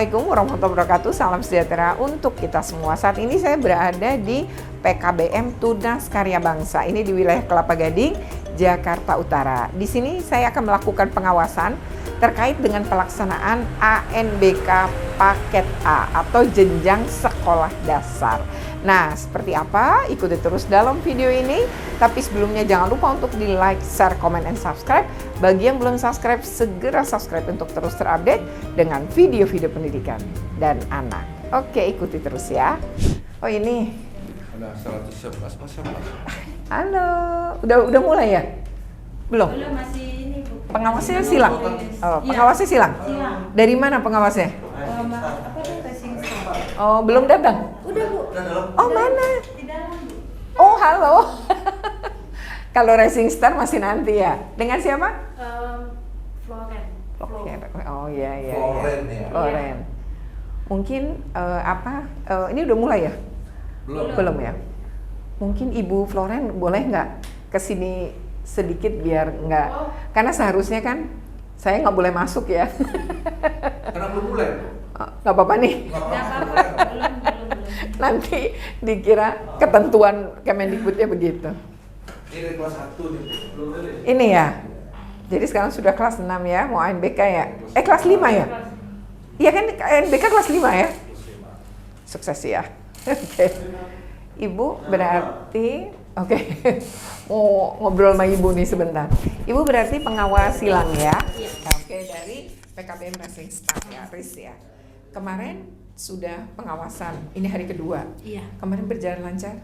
Assalamualaikum warahmatullahi wabarakatuh. Salam sejahtera untuk kita semua. Saat ini saya berada di PKBM Tunas Karya Bangsa. Ini di wilayah Kelapa Gading, Jakarta Utara. Di sini saya akan melakukan pengawasan terkait dengan pelaksanaan ANBK Paket A atau jenjang sekolah dasar. Nah, seperti apa? Ikuti terus dalam video ini. Tapi sebelumnya jangan lupa untuk di like, share, comment, and subscribe. Bagi yang belum subscribe, segera subscribe untuk terus terupdate dengan video-video pendidikan dan anak. Oke, ikuti terus ya. Oh ini. Udah 111 masa Mas? Halo, udah mulai ya? Belum? Belum, masih ini Bu. Pengawasnya silang? Oh, pengawasnya silang? Silang. Dari mana pengawasnya? Apa tuh racing star? Oh, belum datang? Udah Bu. Oh, mana? Di dalam Bu. Oh, halo. Kalau Racing Star masih nanti ya. Dengan siapa? Floren. Oh iya. Floren ya. Floren. Mungkin ini udah mulai ya? Belum ya. Mungkin Ibu Floren boleh nggak kesini sedikit biar nggak, karena seharusnya kan saya nggak boleh masuk ya. Karena belum mulai. Nggak apa-apa nih. Nggak apa-apa. Belum. Nanti dikira ketentuan Kemendikbudnya begitu. Ini kelas 1 nih. Ini ya. Jadi sekarang sudah kelas 6 ya, mau ANBK ya? Kelas 5 ya? Iya kan ANBK kelas 5 ya? Sukses ya. Oke. Ibu berarti mau ngobrol sama Ibu nih sebentar. Ibu berarti pengawas silang ya? Oke, dari PKBM Racing Star ya, RIS ya. Kemarin sudah pengawasan, ini hari kedua. Iya. Kemarin berjalan lancar?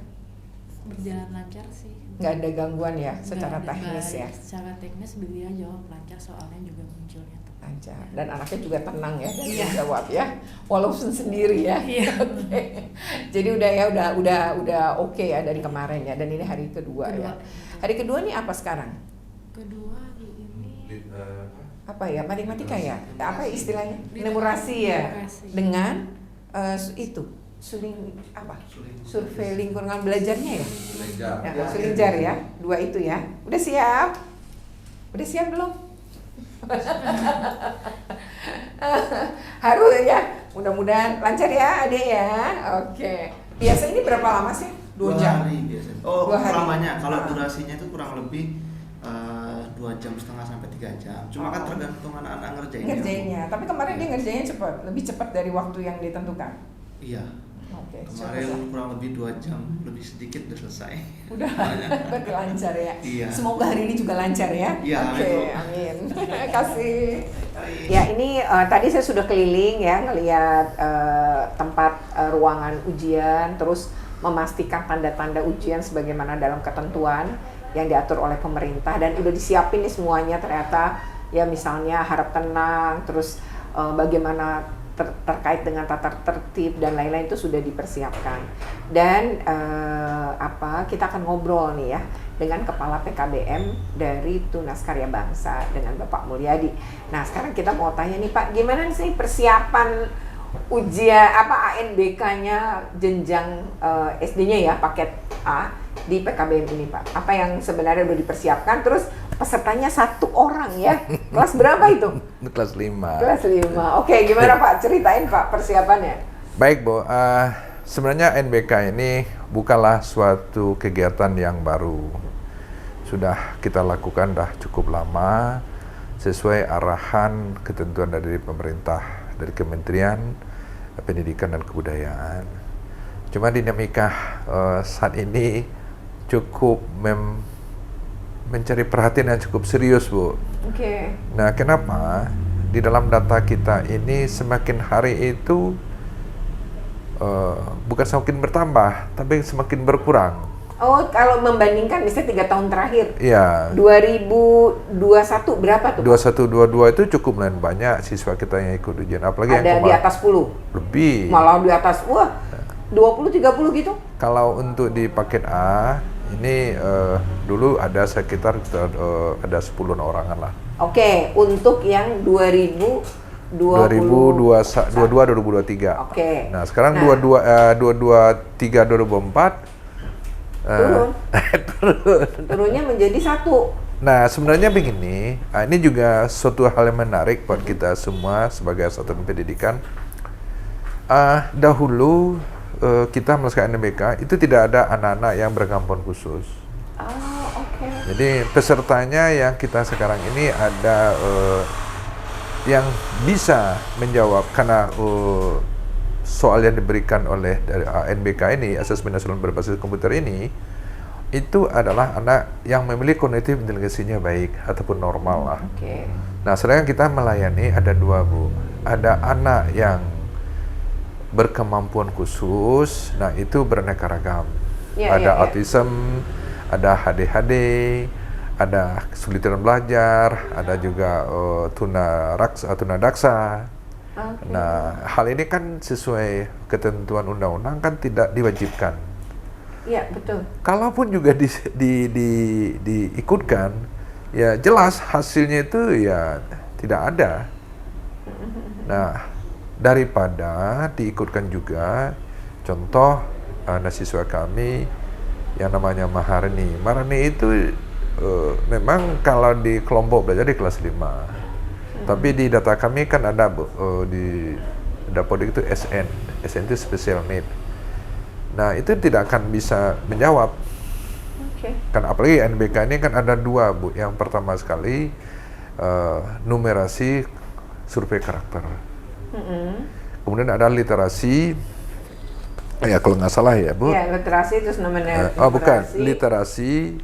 Berjalan lancar sih. Nggak ada gangguan ya secara Nggak ada, teknis ya? Secara teknis beliau jawab lancar, soalnya juga munculnya tuh. Lancar. Dan anaknya juga tenang ya dan Iya. jawab ya, walaupun sendiri ya. Iya. Oke. Jadi udah oke ya dari kemarin ya, dan ini hari kedua ya. Hari kedua nih apa sekarang? Kedua ini Apa ya, matematika ya? Apa istilahnya? Literasi. Memorasi ya? Literasi. Dengan survei lingkungan belajarnya ya? Ya, Sulinjar ya, dua itu ya. Udah siap? Udah siap belum? Harus ya, mudah-mudahan lancar ya adik ya. Oke. Biasa ini berapa lama sih? 2 jam? hari biasanya. Oh, 2 hari. lamanya. Kalau durasinya itu kurang lebih 2,5 jam sampai 3 jam. Cuma kan tergantung anak-anak Ngerjainnya. Tapi kemarin dia ngerjainnya cepat, lebih cepat dari waktu yang ditentukan. Iya. Oke. Kemarin kurang lebih 2 jam, lebih sedikit udah selesai. Udah berarti lancar ya. Iya. Semoga hari ini juga lancar ya. Iya, Oke, amin. Kasih. Baik. Ya ini tadi saya sudah keliling ya ngelihat tempat ruangan ujian, terus memastikan tanda-tanda ujian sebagaimana dalam ketentuan yang diatur oleh pemerintah, dan udah disiapin nih semuanya ternyata ya, misalnya harap tenang, terus bagaimana terkait dengan tata tertib dan lain-lain itu sudah dipersiapkan. Dan kita akan ngobrol nih ya dengan Kepala PKBM dari Tunas Karya Bangsa dengan Bapak Mulyadi. Nah sekarang kita mau tanya nih Pak, gimana sih persiapan ujian ANBK-nya jenjang SD-nya ya, paket A di PKBM ini Pak? Apa yang sebenarnya udah dipersiapkan? Terus pesertanya 1 orang ya, kelas berapa itu? Kelas 5. Kelas 5. Oke, gimana Pak? Ceritain Pak persiapannya. Baik Bu, sebenarnya NBK ini bukanlah suatu kegiatan yang baru. Sudah kita lakukan dah cukup lama sesuai arahan ketentuan dari pemerintah, dari Kementerian Pendidikan dan Kebudayaan. Cuma dinamika saat ini cukup mencari perhatian yang cukup serius Bu. Oke. Nah kenapa? Di dalam data kita ini semakin hari itu bukan semakin bertambah, tapi semakin berkurang. Oh, kalau membandingkan misalnya 3 tahun terakhir, Iya. 2021 berapa tuh? 21-22 itu cukup lumayan banyak siswa kita yang ikut ujian, apalagi Ada yang di atas 10. lebih. Malah di atas, 20-30 gitu? Kalau untuk di paket A ini dulu ada sekitar ada 10 orangan lah. Oke, untuk yang 2022-2023. Oke. Nah sekarang Nah. 2023-2024 Turun. Turunnya menjadi 1. Nah, sebenarnya begini, ini juga suatu hal yang menarik buat kita semua sebagai satuan pendidikan. Dahulu kita melaksanakan NBK itu tidak ada anak-anak yang berkemampuan khusus. Oh, oke. Jadi pesertanya yang kita sekarang ini ada yang bisa menjawab karena soal yang diberikan oleh dari NBK ini, asesmen nasional berbasis komputer ini, itu adalah anak yang memiliki kognitif inteligensinya baik ataupun normal lah. Oke. Nah, sedangkan kita melayani ada 2, Bu. Ada anak yang berkemampuan khusus, nah itu beraneka ragam. Ada autism, ada ADHD, ada kesulitan belajar, ada juga tunadaksa. Okay. Nah, hal ini kan sesuai ketentuan undang-undang kan tidak diwajibkan. Iya, betul. Kalaupun juga diikutkan, ya jelas hasilnya itu ya tidak ada. Nah, daripada diikutkan juga, contoh siswa kami yang namanya Maharani. Maharani itu memang kalau di kelompok belajar di kelas 5. Tapi di data kami kan ada di Dapodik itu SN itu special need. Nah, itu tidak akan bisa menjawab. Kan apalagi NBK ini kan ada 2, Bu. Yang pertama sekali numerasi survei karakter. Kemudian ada literasi, ya kalau nggak salah ya, Bu. Iya, literasi terus namanya. Bukan, literasi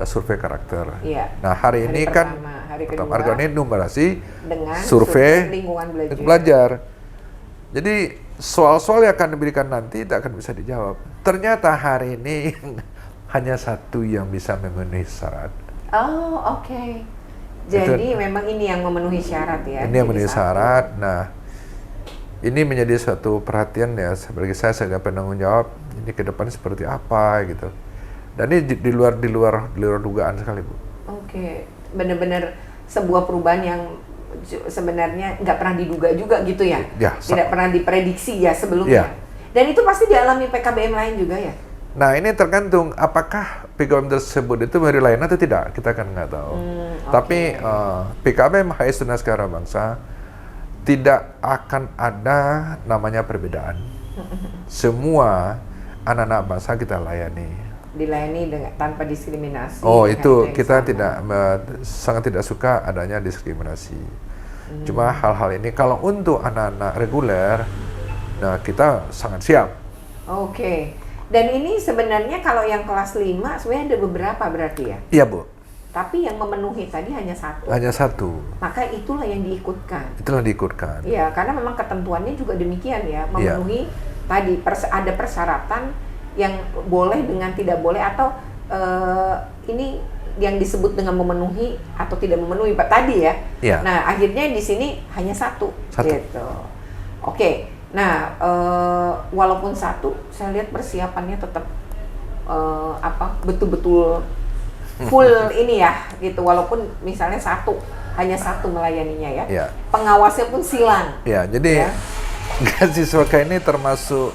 survei karakter. Iya. Nah, hari ini pertama, kan hari pertama kedua ini numerasi dengan survei lingkungan belajar. Jadi soal-soal yang akan diberikan nanti tidak akan bisa dijawab. Ternyata hari ini hanya 1 yang bisa memenuhi syarat. Oh, oke. Jadi memang ini yang memenuhi syarat ya. Ini yang memenuhi syarat. Nah, ini menjadi suatu perhatian ya bagi saya sebagai penanggung jawab. Ini ke depan seperti apa gitu. Dan ini di luar dugaan sekali, Bu. Oke, benar-benar sebuah perubahan yang sebenarnya nggak pernah diduga juga gitu ya? Ya, tidak pernah diprediksi ya sebelumnya. Ya. Dan itu pasti dialami PKBM lain juga ya? Nah, ini tergantung apakah PKBM tersebut itu memberi layanan atau tidak, kita kan nggak tahu. Tapi PKBM HI Tunas Kara Bangsa tidak akan ada namanya perbedaan. Semua anak-anak bangsa kita layani. Dilayani dengan tanpa diskriminasi. Oh, itu kita sangat tidak suka adanya diskriminasi. Cuma hal-hal ini kalau untuk anak-anak reguler, nah kita sangat siap. Oke. Dan ini sebenarnya kalau yang kelas 5 sebenarnya ada beberapa berarti ya? Iya, Bu. Tapi yang memenuhi tadi hanya 1. Hanya 1. Maka itulah yang diikutkan. Itulah diikutkan. Iya, karena memang ketentuannya juga demikian ya, memenuhi tadi ada persyaratan yang boleh dengan tidak boleh atau ini yang disebut dengan memenuhi atau tidak memenuhi Pak tadi ya. Iya. Nah, akhirnya di sini hanya 1 gitu. Oke. Nah, walaupun 1, saya lihat persiapannya tetap betul-betul full ini ya gitu, walaupun misalnya hanya 1 melayaninya ya. Ya. Pengawasnya pun silang. Ya, jadi siswa ini termasuk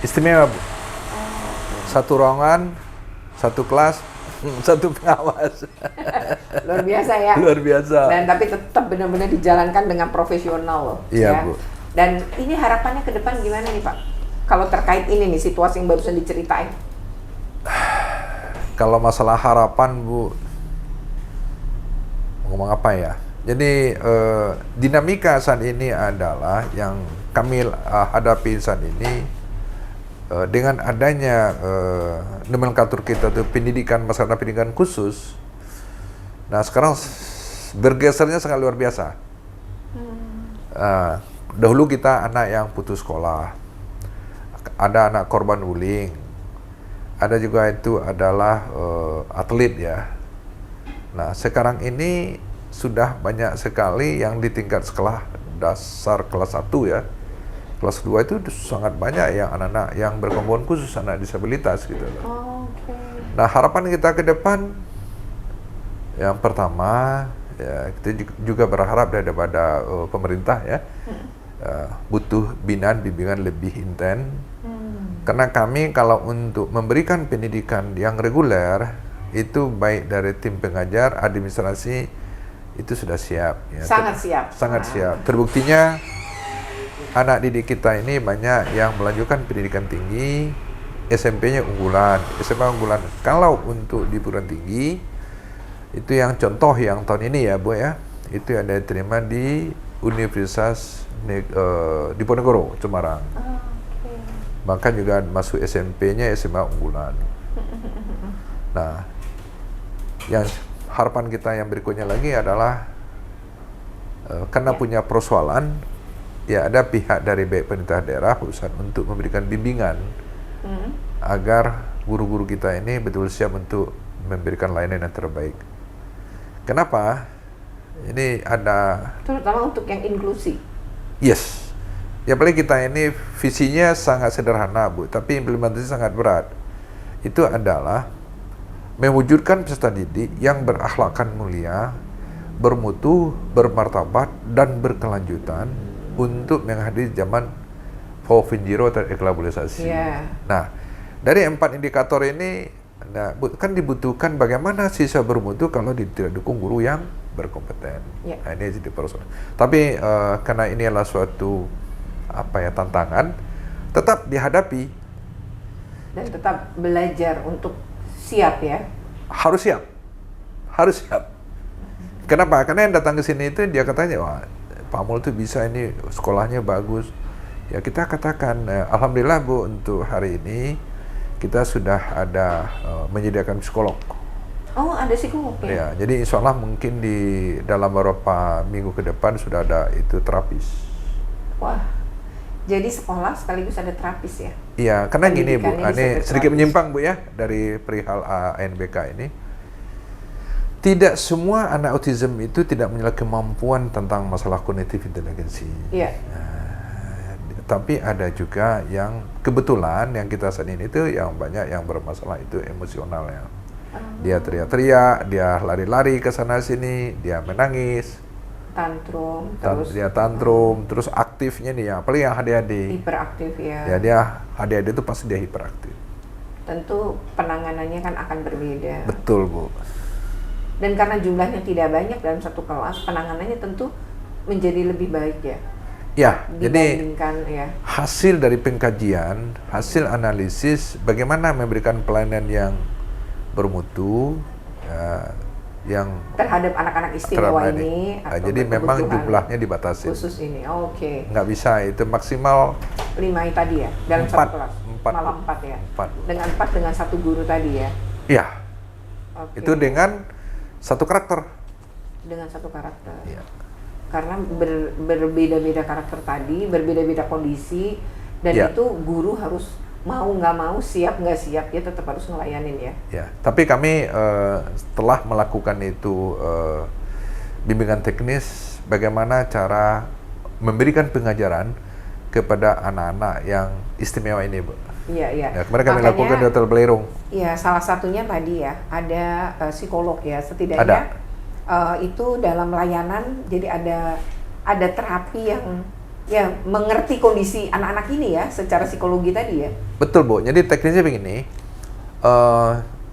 istimewa, Bu. 1 ruangan, 1 kelas, 1 pengawas. Luar biasa ya. Luar biasa. Dan tapi tetap benar-benar dijalankan dengan profesional loh. Iya, ya. Bu. Dan ini harapannya ke depan gimana nih Pak? Kalau terkait ini nih situasi yang barusan diceritain. Kalau masalah harapan, Bu, ngomong apa ya? Jadi dinamika saat ini adalah yang kami hadapi saat ini dengan adanya nomenklatur kita itu pendidikan masyarakat pendidikan khusus. Nah, sekarang bergesernya sangat luar biasa. Dahulu kita anak yang putus sekolah, ada anak korban bullying, ada juga itu adalah atlet ya. Nah, sekarang ini sudah banyak sekali yang di tingkat sekolah dasar kelas 1 ya. Kelas 2 itu sangat banyak yang anak-anak yang berkebutuhan khusus, anak disabilitas gitu. Nah, harapan kita ke depan yang pertama ya, kita juga berharap daripada pemerintah ya, butuh bimbingan lebih intens. Karena kami kalau untuk memberikan pendidikan yang reguler itu baik dari tim pengajar, administrasi itu sudah siap. Ya. Sangat siap. Sangat siap. Terbuktinya anak didik kita ini banyak yang melanjutkan pendidikan tinggi, SMP-nya unggulan, SMA unggulan. Kalau untuk di perguruan tinggi, itu yang contoh yang tahun ini ya Bu ya, itu ada diterima di Universitas Diponegoro, Semarang. Bahkan juga masuk SMP-nya SMA unggulan. Nah, yang harapan kita yang berikutnya lagi adalah karena punya persoalan, ya ada pihak dari baik pemerintah daerah, pusat untuk memberikan bimbingan agar guru-guru kita ini betul siap untuk memberikan layanan yang terbaik. Kenapa? Ini ada Terutama untuk yang inklusi. yes. Ya paling kita ini visinya sangat sederhana Bu, tapi implementasi sangat berat. Itu adalah mewujudkan peserta didik yang berakhlakkan mulia, bermutu, bermartabat, dan berkelanjutan untuk menghadapi zaman 4.0 terglobalisasi. Yeah. Nah, dari 4 indikator ini, kan dibutuhkan bagaimana siswa bermutu kalau tidak dukung guru yang berkompeten. Yeah. Nah, ini jadi persoalan. Tapi karena ini adalah suatu tantangan, tetap dihadapi. Dan tetap belajar untuk siap ya. Harus siap. Kenapa? Karena yang datang ke sini itu dia katanya, wah Pak Mul tuh bisa, ini sekolahnya bagus. Ya kita katakan, alhamdulillah Bu, untuk hari ini kita sudah ada menyediakan psikolog. Oh, ada psikolog ya? Ya, jadi insya Allah mungkin di dalam beberapa minggu ke depan sudah ada itu terapis. Wah, jadi sekolah sekaligus ada terapis ya? Iya, karena gini Bu, Pendidikannya ini bisa sedikit terapis. menyimpang Bu ya dari perihal ANBK ini. Tidak semua anak autism itu tidak memiliki kemampuan tentang masalah kognitif inteligensi. Iya. Tapi ada juga yang kebetulan yang kita saat ini itu yang banyak yang bermasalah itu emosional ya. Dia teriak-teriak, dia lari-lari ke sana sini, dia menangis, Tantrum, dia tantrum, terus aktifnya nih ya, apalagi yang adik-adik. hiperaktif ya. Ya dia adik-adik itu pasti dia hiperaktif. Tentu penanganannya kan akan berbeda. Betul Bu. Dan karena jumlahnya tidak banyak dalam satu kelas, penanganannya tentu menjadi lebih baik ya. Ya, jadi Dibandingkan ya. hasil dari pengkajian, hasil analisis bagaimana memberikan pelayanan yang bermutu, ya, yang Terhadap anak-anak istimewa terhadap ini. Nah, atau jadi memang berkebutuhan jumlahnya dibatasi. khusus ini. Oke. Nggak bisa, itu maksimal 5 tadi ya dalam Empat. satu kelas. Empat. Malah 4 ya. 4. Dengan 4 dengan satu guru tadi ya. Ya, Oke. itu dengan satu karakter. Dengan satu karakter. Ya. Karena berbeda-beda karakter tadi, berbeda-beda kondisi, dan Ya. itu guru harus mau nggak mau, siap nggak siap, dia tetap harus ngelayanin ya. Ya, tapi kami setelah melakukan itu bimbingan teknis, bagaimana cara memberikan pengajaran kepada anak-anak yang istimewa ini, Bu. Iya, iya. Ya, kemarin kami lakukan di Hotel Belerung. Iya, salah satunya tadi ya, ada psikolog ya, setidaknya Ada. Itu dalam layanan, jadi ada terapi yang ya mengerti kondisi anak-anak ini ya, secara psikologi tadi ya. Betul Bu, jadi teknisnya begini,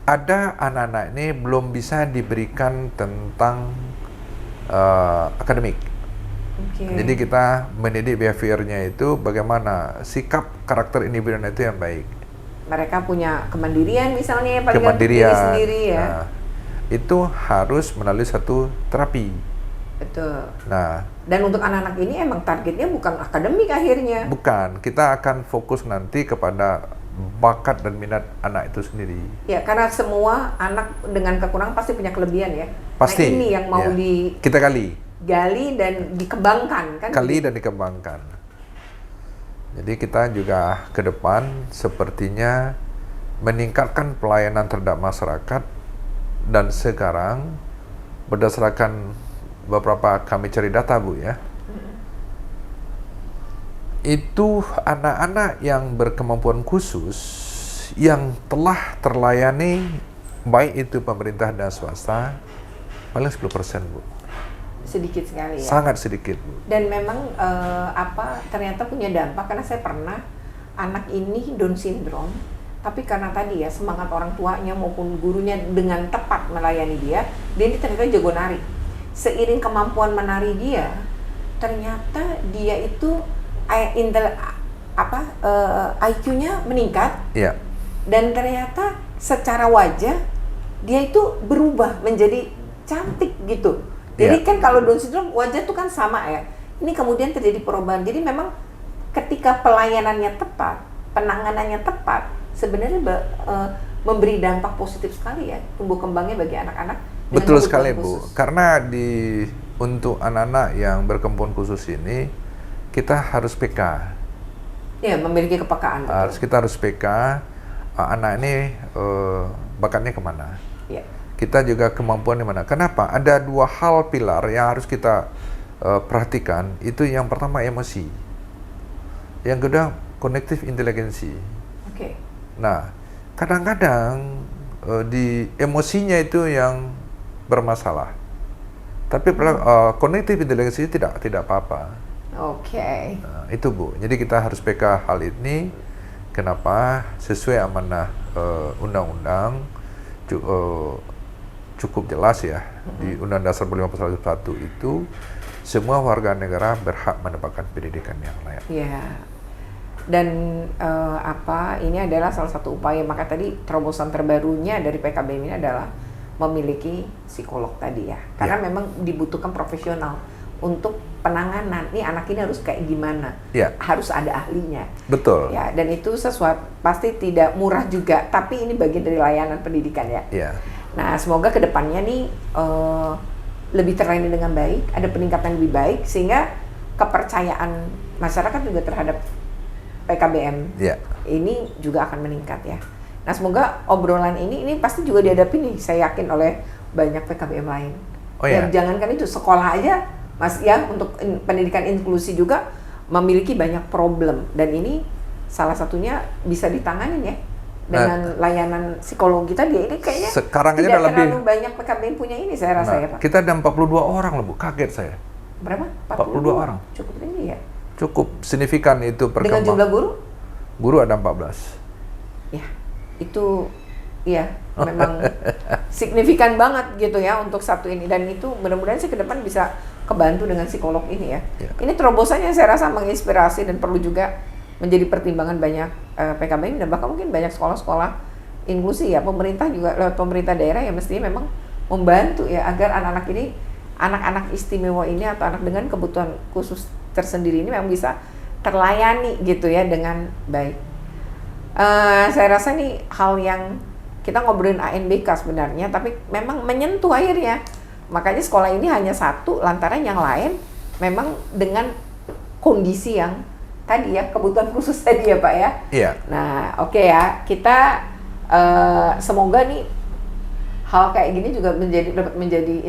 ada anak-anak ini belum bisa diberikan tentang akademik. Oke. Jadi kita mendidik behaviornya itu bagaimana sikap karakter individunya itu yang baik. Mereka punya kemandirian misalnya, paling nggak Kemandirian, diri sendiri ya. nah, itu harus melalui satu terapi. Betul. Nah, Dan untuk anak-anak ini emang targetnya bukan akademik akhirnya. bukan, kita akan fokus nanti kepada bakat dan minat anak itu sendiri. Ya, karena semua anak dengan kekurangan pasti punya kelebihan ya. Pasti. Nah, ini yang mau ya. digali Kita dan dikembangkan kan. dan dikembangkan. Jadi kita juga ke depan sepertinya meningkatkan pelayanan terhadap masyarakat, dan sekarang berdasarkan beberapa kami cari data Bu ya, itu anak-anak yang berkemampuan khusus yang telah terlayani baik itu pemerintah dan swasta paling 10% Bu. Sedikit sekali ya. Sangat sedikit Bu. Dan memang ternyata punya dampak, karena saya pernah anak ini Down syndrome, tapi karena tadi ya semangat orang tuanya maupun gurunya dengan tepat melayani dia ini ternyata jago nari. Seiring kemampuan menari dia, ternyata dia itu IQ-nya meningkat Iya, dan ternyata secara wajah dia itu berubah menjadi cantik gitu. Jadi Iya. kan kalau Down syndrome wajah tuh kan sama ya. Ini kemudian terjadi perubahan. Jadi memang ketika pelayanannya tepat, penanganannya tepat, sebenarnya memberi dampak positif sekali ya tumbuh kembangnya bagi anak-anak. dengan betul kebutuhan sekali Bu. khusus. Karena untuk anak-anak yang berkebutuhan khusus ini kita harus PK. Ya, memiliki kepekaan. betul. Kita harus PK. Anak ini bakatnya kemana? Ya. Kita juga kemampuan di mana? Kenapa? Ada 2 hal pilar yang harus kita perhatikan. Itu yang pertama emosi, yang kedua kognitif inteligensi. Oke. Nah, kadang-kadang di emosinya itu yang bermasalah, tapi kognitif inteligensi tidak apa-apa. Oke. Nah, itu Bu. Jadi kita harus PK hal ini. Kenapa? Sesuai amanah undang-undang cukup jelas ya. Di Undang Dasar 45 Pasal 1 itu semua warga negara berhak mendapatkan pendidikan yang layak. Ya. Dan ini adalah salah satu upaya, maka tadi terobosan terbarunya dari PKBM ini adalah memiliki psikolog tadi ya. Karena Ya. memang dibutuhkan profesional untuk penanganan. Nih anak ini harus kayak gimana? Ya. Harus ada ahlinya. Betul. Ya, dan itu sesuatu pasti tidak murah juga, tapi ini bagian dari layanan pendidikan ya. Ya. Nah, semoga kedepannya nih lebih terlayani dengan baik, ada peningkatan lebih baik, sehingga kepercayaan masyarakat juga terhadap PKBM Ya. ini juga akan meningkat ya. Nah, semoga obrolan ini pasti juga dihadapi nih, saya yakin oleh banyak PKBM lain. Oh ya. Jangankan itu, sekolah aja, Mas ya, untuk pendidikan inklusi juga memiliki banyak problem, dan ini salah satunya bisa ditanganin ya dengan layanan psikologi tadi. Ini kayaknya Sekarang aja tidak ada lebih. terlalu banyak PKBM punya ini, saya rasa ya Pak. Kita ada 42 orang loh Bu, kaget saya. Berapa? 42 orang. Cukup tinggi ya. Cukup signifikan itu Dengan perkembangan. jumlah guru? Guru ada 14. Ya, itu ya memang signifikan banget gitu ya untuk satu ini, dan itu mudah-mudahan sih ke depan bisa kebantu dengan psikolog ini ya. Ya. Ini terobosannya saya rasa menginspirasi dan perlu juga menjadi pertimbangan banyak PKBM dan bahkan mungkin banyak sekolah-sekolah inklusi ya. Pemerintah juga lewat pemerintah daerah ya mestinya memang membantu ya agar anak-anak ini, anak-anak istimewa ini atau anak dengan kebutuhan khusus tersendiri ini memang bisa terlayani gitu ya dengan baik. Saya rasa ini hal yang kita ngobrolin ANBK sebenarnya, tapi memang menyentuh akhirnya. Makanya sekolah ini hanya satu, lantaran yang lain memang dengan kondisi yang tadi ya, kebutuhan khusus tadi ya Pak ya. Iya. Nah, oke ya, kita semoga nih hal kayak gini juga dapat menjadi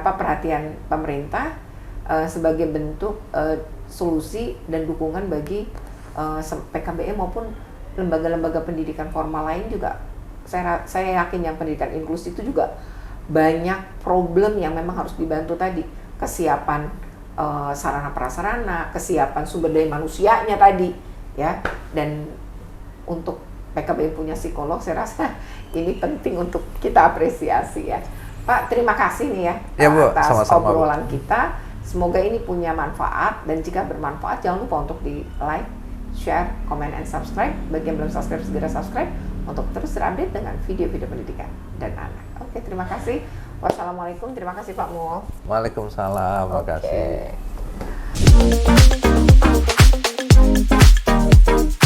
perhatian pemerintah sebagai bentuk solusi dan dukungan bagi PKBM maupun lembaga-lembaga pendidikan formal lain juga. Saya yakin yang pendidikan inklusi itu juga banyak problem yang memang harus dibantu tadi, kesiapan sarana prasarana, kesiapan sumber daya manusianya tadi ya, dan untuk PKBM punya psikolog saya rasa ini penting untuk kita apresiasi ya Pak. Terima kasih nih ya, Ya, Bu, atas sama-sama, Bu. obrolan kita. Semoga ini punya manfaat, dan jika bermanfaat jangan lupa untuk di like, share, comment, and subscribe. Bagi yang belum subscribe, segera subscribe untuk terus terupdate dengan video-video pendidikan dan anak. Oke, terima kasih. Wassalamualaikum. Terima kasih Pak Mul. Waalaikumsalam. Terima kasih. Oke.